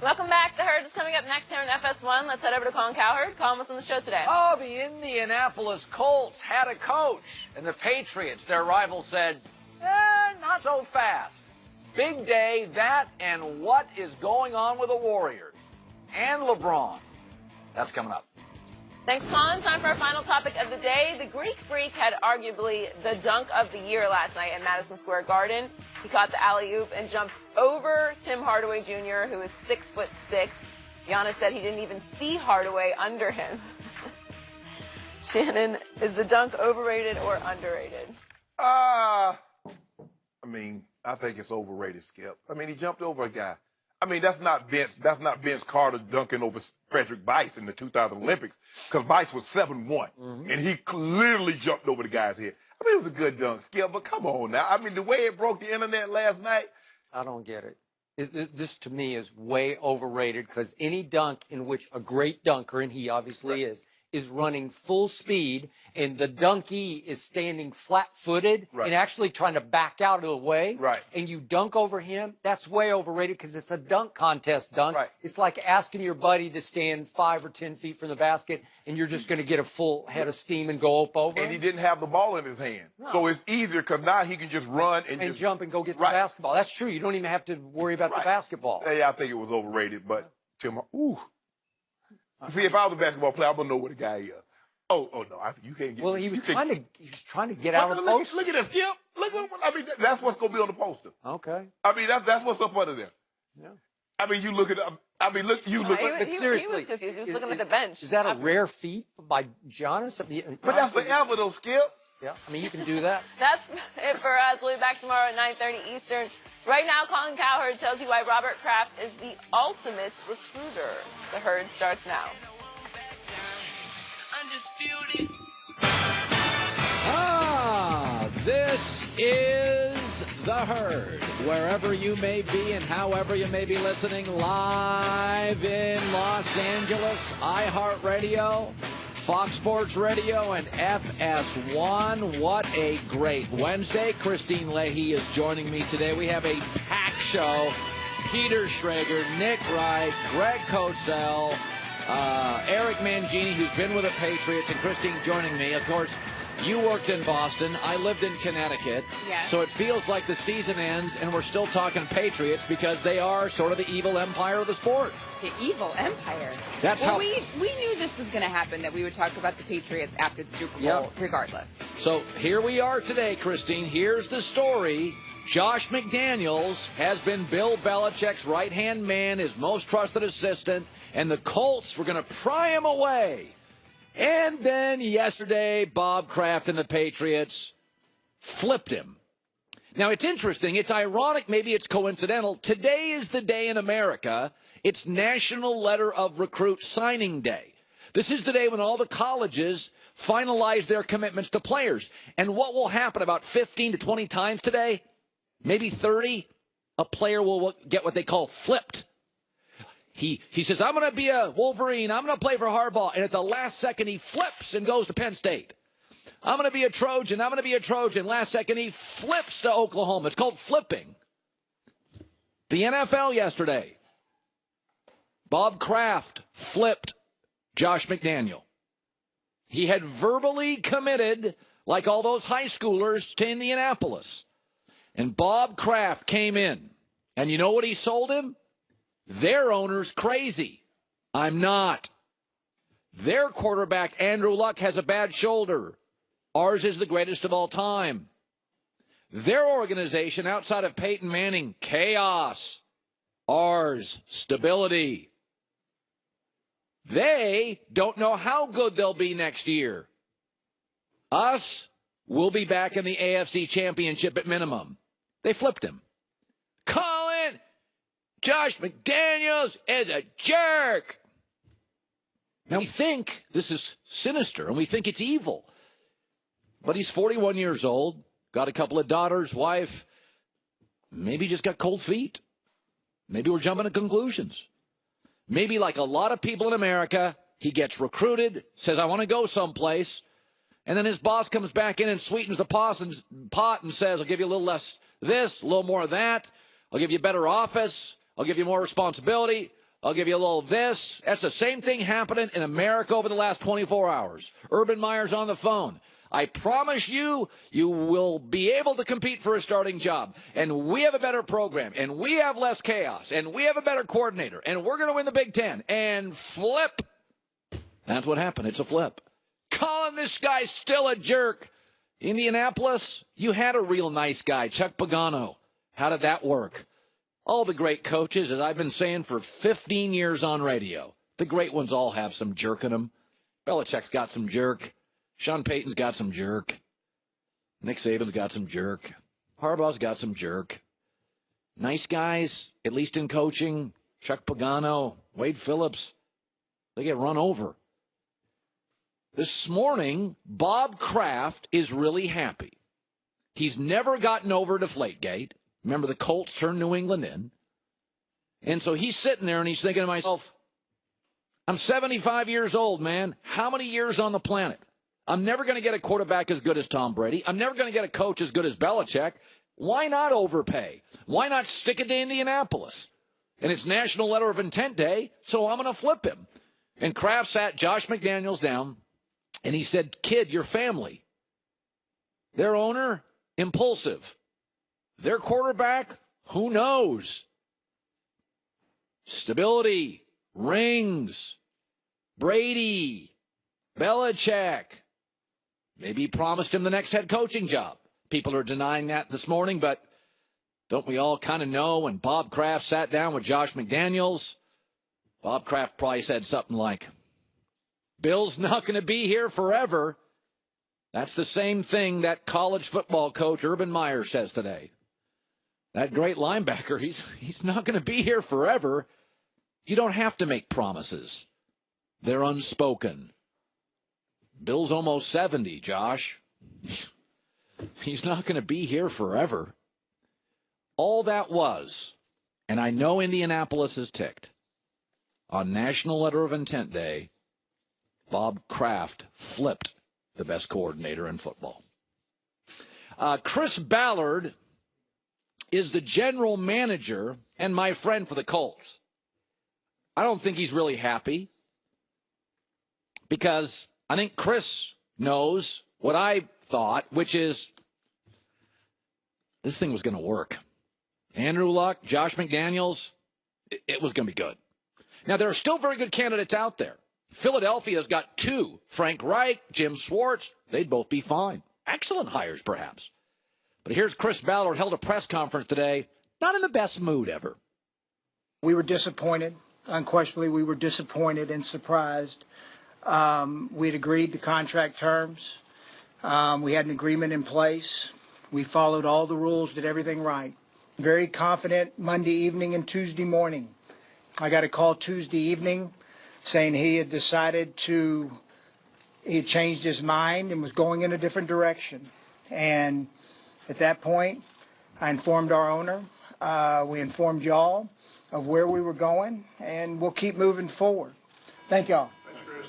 Welcome back. The Herd is coming up next here on FS1. Let's head over to Colin Cowherd. Colin, what's on the show today? Oh, the Indianapolis Colts had a coach, and the Patriots, their rival, said, not so fast. Big day, that, and what is going on with the Warriors and LeBron. That's coming up. Thanks, Colin. Time for our final topic of the day. The Greek Freak had arguably the dunk of the year last night at Madison Square Garden. He caught the alley-oop and jumped over Tim Hardaway Jr., who is 6'6". Giannis said he didn't even see Hardaway under him. Shannon, is the dunk overrated or underrated? I think it's overrated, Skip. He jumped over a guy. That's not Vince Carter dunking over Frederick Weiss in the 2000 Olympics, because Weiss was 7'1", and he literally jumped over the guy's head. It was a good dunk, Skip, but come on now. The way it broke the internet last night. I don't get it. This, to me, is way overrated, because any dunk in which a great dunker, and he obviously is running full speed, and the dunkee is standing flat-footed and actually trying to back out of the way, and you dunk over him, that's way overrated because it's a dunk contest dunk. It's like asking your buddy to stand 5 or 10 feet from the basket, and you're just going to get a full head of steam and go up over And he didn't have the ball in his hand. No. So it's easier because now he can just run and jump and go get the basketball. That's true. You don't even have to worry about the basketball. Yeah, I think it was overrated, but Tim, See, if I was a basketball player, I'm gonna know what the guy is. Oh no, you can't get. Well, he was trying to get out of the post. Look at this, Skip. That's what's gonna be on the poster. Okay. That's what's up under there. Yeah. You look at. You look. But seriously, he was confused. He was looking at the bench. Is that a rare feat by Giannis? But that's forever, though, Skip. Yeah, you can do that. That's it for us. We'll be back tomorrow at 9:30 Eastern. Right now, Colin Cowherd tells you why Robert Kraft is the ultimate recruiter. The Herd starts now. This is The Herd. Wherever you may be and however you may be listening, live in Los Angeles, iHeartRadio, Fox Sports Radio, and FS1. What a great Wednesday. Christine Leahy is joining me today. We have a packed show. Peter Schrager, Nick Wright, Greg Cosell, Eric Mangini, who's been with the Patriots, and Christine joining me. Of course, you worked in Boston. I lived in Connecticut. Yes. So it feels like the season ends and we're still talking Patriots because they are sort of the evil empire of the sport. The evil empire. That's how we knew this was going to happen, that we would talk about the Patriots after the Super Bowl, regardless. So here we are today, Christine. Here's the story. Josh McDaniels has been Bill Belichick's right-hand man, his most trusted assistant, and the Colts were going to pry him away. And then yesterday, Bob Kraft and the Patriots flipped him. Now, it's interesting. It's ironic. Maybe it's coincidental. Today is the day in America. It's National Letter of Recruit Signing Day. This is the day when all the colleges finalize their commitments to players. And what will happen about 15 to 20 times today, maybe 30, a player will get what they call flipped. He says, I'm going to be a Wolverine. I'm going to play for Harbaugh. And at the last second, he flips and goes to Penn State. I'm going to be a Trojan. I'm going to be a Trojan. Last second, he flips to Oklahoma. It's called flipping. The NFL yesterday, Bob Kraft flipped Josh McDaniel. He had verbally committed, like all those high schoolers, to Indianapolis. And Bob Kraft came in. And you know what he sold him? Their owner's crazy. I'm not. Their quarterback, Andrew Luck, has a bad shoulder. Ours is the greatest of all time. Their organization, outside of Peyton Manning, chaos. Ours, stability. They don't know how good they'll be next year. Us, we'll be back in the AFC Championship at minimum. They flipped him. Colin, Josh McDaniels is a jerk. Now, we think this is sinister, and we think it's evil. But he's 41 years old, got a couple of daughters, wife. Maybe just got cold feet. Maybe we're jumping to conclusions. Maybe like a lot of people in America, he gets recruited, says, I want to go someplace. And then his boss comes back in and sweetens the pot and says, I'll give you a little less this, a little more of that. I'll give you a better office. I'll give you more responsibility. I'll give you a little this. That's the same thing happening in America over the last 24 hours. Urban Meyer's on the phone. I promise you, you will be able to compete for a starting job. And we have a better program. And we have less chaos. And we have a better coordinator. And we're going to win the Big Ten. And flip. That's what happened. It's a flip. Calling this guy still a jerk. Indianapolis, you had a real nice guy, Chuck Pagano. How did that work? All the great coaches, as I've been saying for 15 years on radio, the great ones all have some jerk in them. Belichick's got some jerk. Sean Payton's got some jerk. Nick Saban's got some jerk. Harbaugh's got some jerk. Nice guys, at least in coaching. Chuck Pagano, Wade Phillips, they get run over. This morning, Bob Kraft is really happy. He's never gotten over Deflategate. Remember, the Colts turned New England in. And so he's sitting there and he's thinking to himself, I'm 75 years old, man. How many years on the planet? I'm never going to get a quarterback as good as Tom Brady. I'm never going to get a coach as good as Belichick. Why not overpay? Why not stick it to Indianapolis? And it's National Letter of Intent Day, so I'm going to flip him. And Kraft sat Josh McDaniels down, and he said, kid, your family, their owner, impulsive. Their quarterback, who knows? Stability, rings, Brady, Belichick. Maybe he promised him the next head coaching job. People are denying that this morning, but don't we all kind of know when Bob Kraft sat down with Josh McDaniels, Bob Kraft probably said something like, Bill's not going to be here forever. That's the same thing that college football coach Urban Meyer says today. That great linebacker, he's not going to be here forever. You don't have to make promises. They're unspoken. Bill's almost 70, Josh. He's not going to be here forever. All that was, and I know Indianapolis is ticked, on National Letter of Intent Day, Bob Kraft flipped the best coordinator in football. Chris Ballard is the general manager and my friend for the Colts. I don't think he's really happy because I think Chris knows what I thought, which is this thing was going to work. Andrew Luck, Josh McDaniels, it was going to be good. Now, there are still very good candidates out there. Philadelphia's got two, Frank Reich, Jim Schwartz. They'd both be fine. Excellent hires, perhaps. But here's Chris Ballard, held a press conference today, not in the best mood ever. We were disappointed. Unquestionably, we were disappointed and surprised. We had agreed to contract terms. We had an agreement in place. We followed all the rules, did everything right. Very confident Monday evening and Tuesday morning. I got a call Tuesday evening saying he had changed his mind and was going in a different direction. And at that point, I informed our owner. We informed y'all of where we were going, and we'll keep moving forward. Thank y'all. Thanks, Chris.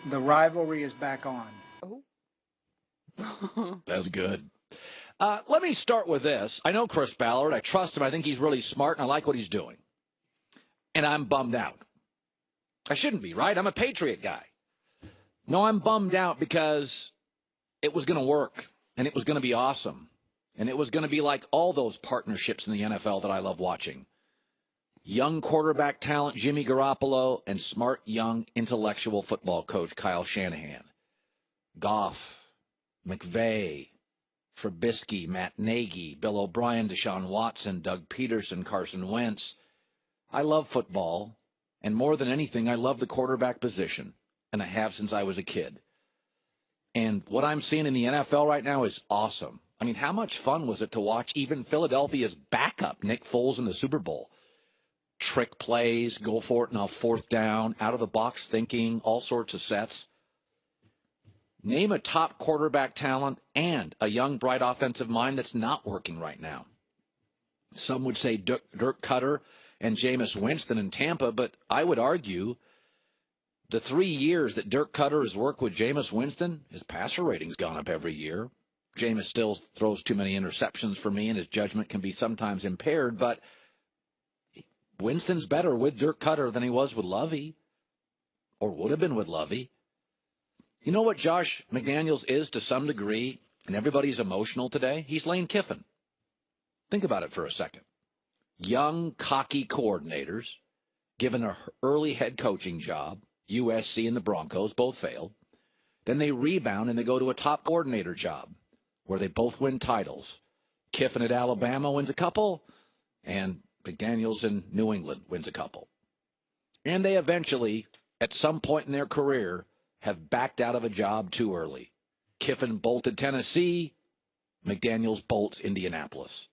The rivalry is back on. That's good. Let me start with this. I know Chris Ballard. I trust him. I think he's really smart, and I like what he's doing. And I'm bummed out. I shouldn't be, right? I'm a Patriot guy. No, I'm bummed out because it was going to work, and it was going to be awesome. And it was going to be like all those partnerships in the NFL that I love watching. Young quarterback talent, Jimmy Garoppolo, and smart, young, intellectual football coach, Kyle Shanahan. Goff, McVay, Trubisky, Matt Nagy, Bill O'Brien, Deshaun Watson, Doug Peterson, Carson Wentz. I love football, and more than anything, I love the quarterback position, and I have since I was a kid. And what I'm seeing in the NFL right now is awesome. I mean, how much fun was it to watch even Philadelphia's backup, Nick Foles, in the Super Bowl? Trick plays, go for it now, fourth down, out-of-the-box thinking, all sorts of sets. Name a top quarterback talent and a young, bright offensive mind that's not working right now. Some would say Dirk Cutter and Jameis Winston in Tampa, but I would argue the 3 years that Dirk Cutter has worked with Jameis Winston, his passer rating's gone up every year. Jameis still throws too many interceptions for me, and his judgment can be sometimes impaired, but Winston's better with Dirk Cutter than he was with Lovey, or would have been with Lovey. You know what Josh McDaniels is to some degree, and everybody's emotional today? He's Lane Kiffin. Think about it for a second. Young, cocky coordinators, given an early head coaching job, USC and the Broncos both failed. Then they rebound and they go to a top coordinator job where they both win titles. Kiffin at Alabama wins a couple, and McDaniels in New England wins a couple. And they eventually, at some point in their career, have backed out of a job too early. Kiffin bolted Tennessee, McDaniels bolts Indianapolis.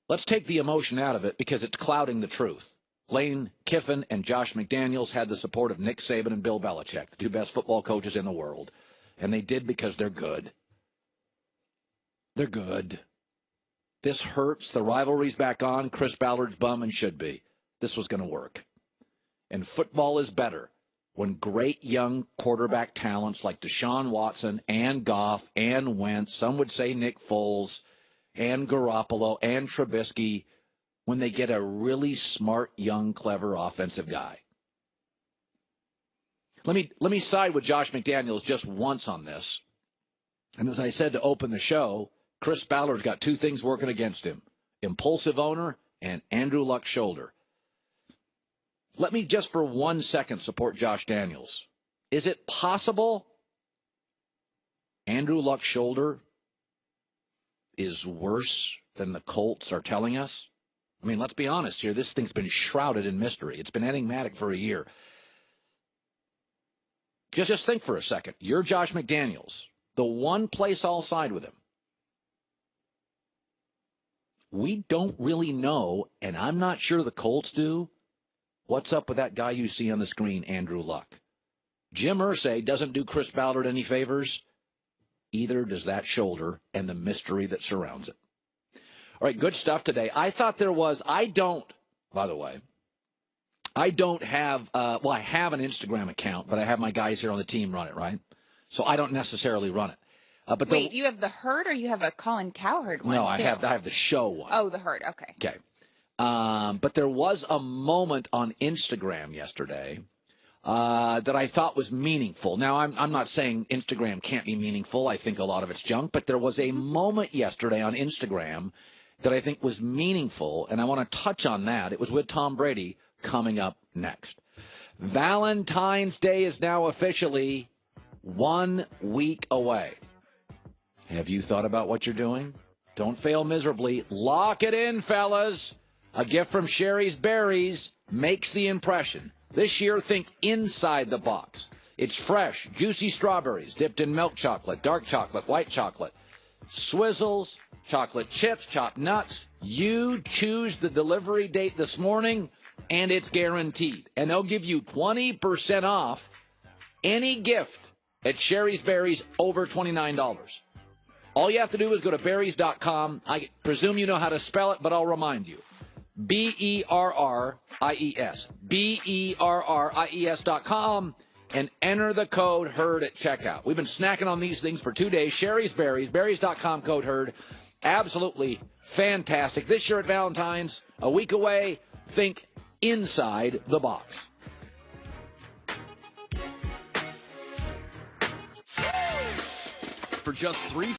Let's take the emotion out of it because it's clouding the truth. Lane Kiffin and Josh McDaniels had the support of Nick Saban and Bill Belichick, the two best football coaches in the world. And they did because they're good. They're good. This hurts. The rivalry's back on. Chris Ballard's bum and should be. This was going to work. And football is better when great young quarterback talents like Deshaun Watson and Goff and Wentz, some would say Nick Foles and Garoppolo and Trubisky, when they get a really smart, young, clever offensive guy. Let me side with Josh McDaniels just once on this. And as I said to open the show, Chris Ballard's got two things working against him: impulsive owner and Andrew Luck's shoulder. Let me just for 1 second support Josh Daniels. Is it possible Andrew Luck's shoulder is worse than the Colts are telling us? I mean, let's be honest here. This thing's been shrouded in mystery. It's been enigmatic for a year. Just think for a second. You're Josh McDaniels. The one place I'll side with him. We don't really know, and I'm not sure the Colts do, what's up with that guy you see on the screen, Andrew Luck. Jim Irsay doesn't do Chris Ballard any favors. Either does that shoulder and the mystery that surrounds it. All right, good stuff today. I thought there was, I don't have, I have an Instagram account, but I have my guys here on the team run it, right? So I don't necessarily run it. Wait, you have the Herd or you have a Colin Cowherd one? No, too? I have the show one. Oh, the Herd, okay. Okay. But there was a moment on Instagram yesterday that I thought was meaningful. Now, I'm not saying Instagram can't be meaningful. I think a lot of it's junk. But there was a moment yesterday on Instagram that I think was meaningful, and I want to touch on that. It was with Tom Brady coming up next. Valentine's Day is now officially 1 week away. Have you thought about what you're doing? Don't fail miserably. Lock it in, fellas. A gift from Sherry's Berries makes the impression. This year, think inside the box. It's fresh, juicy strawberries dipped in milk chocolate, dark chocolate, white chocolate, Swizzles, chocolate chips, chopped nuts. You choose the delivery date this morning, and it's guaranteed. And they'll give you 20% off any gift at Sherry's Berries over $29. All you have to do is go to berries.com. I presume you know how to spell it, but I'll remind you. Berries, berries.com, and enter the code HERD at checkout. We've been snacking on these things for 2 days. Sherry's Berries, berries.com, code HERD. Absolutely fantastic. This year at Valentine's, a week away, think inside the box. For just $3